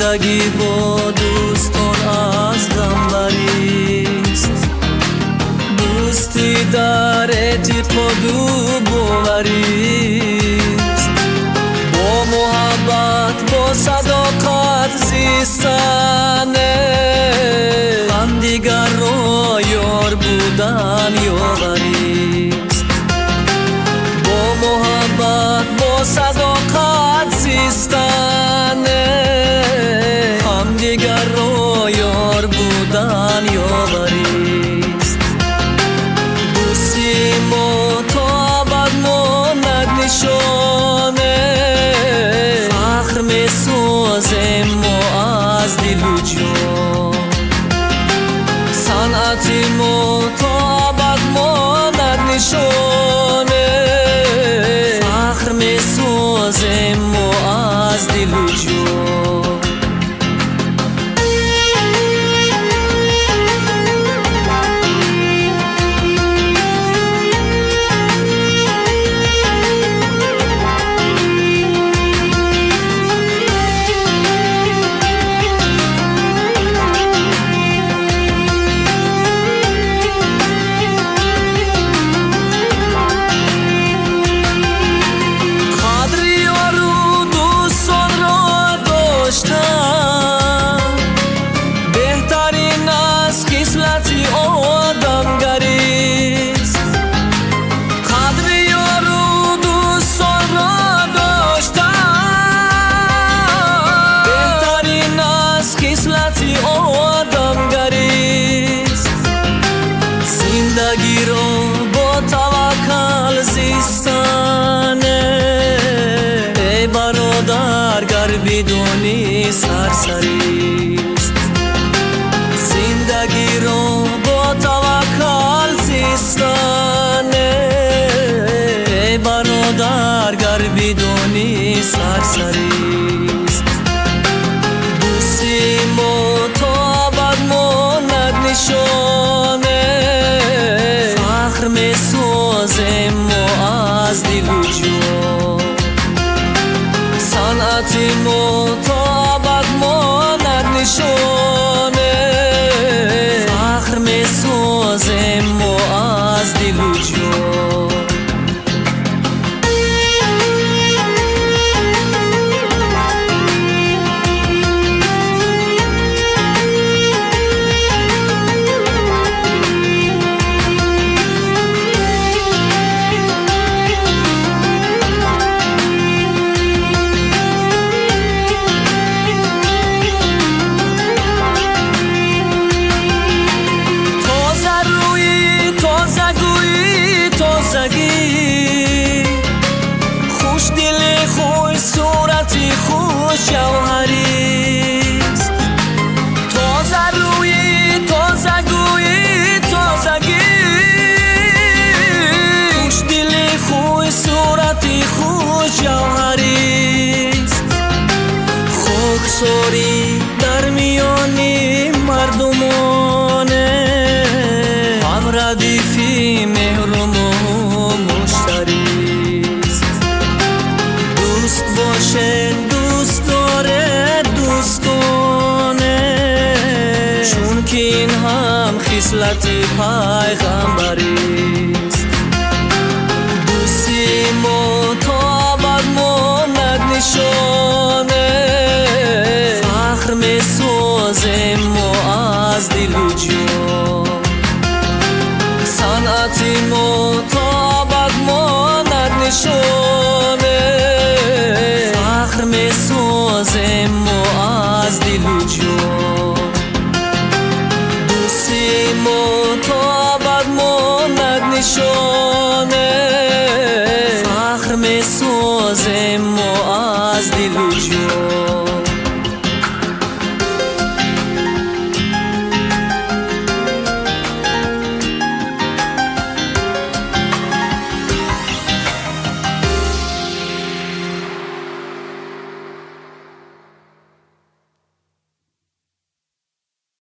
زندگی با دوستان از غم بریست، دوستی در اعتقاد و باوریست، با محبت با صداقت زیستنه، همدیگر را یار بودن یاوریست، با محبت با صداقت زیستنه، همدیگر را یار بودن یاوریست، دوستی ما تا ابد ماند نشانه، فخر می‌سازیم ما از دل و جان، صنعت ما تا ابد ماند نشانه، فخر می‌سازیم ما از دل و جان. بهترین از خصلتی آدمگریست، قدر یار و دوستان را داشتن، بهترین از خصلتی آدمگریست، زندگی را با توکل زیستنه، ای برادر گر بدونی سرسریست، زندگی را با توکل زیستنه، ای برادر گر بدونی سرسریست، دوستی ما تا ابد ماند نشانه، فخر می‌سازیم ما از دل و جان، صنعت ما تا ابد ماند نشانه، فخر می‌سازیم ما از دل و جان. خوش دل خوش صورتی خوش جوهریست، تازه روی تازه گویی تازگی، خوش دل خوش صورتی خوش جوهریست، خاکساری در میانی مردمانه، هم ردیفی مهرم و مشتریست، دوست باشه دوست داره دوستانه، چون که این هم خصلت پیغمبریست، دوستی ما تا ابد ماند نشانه،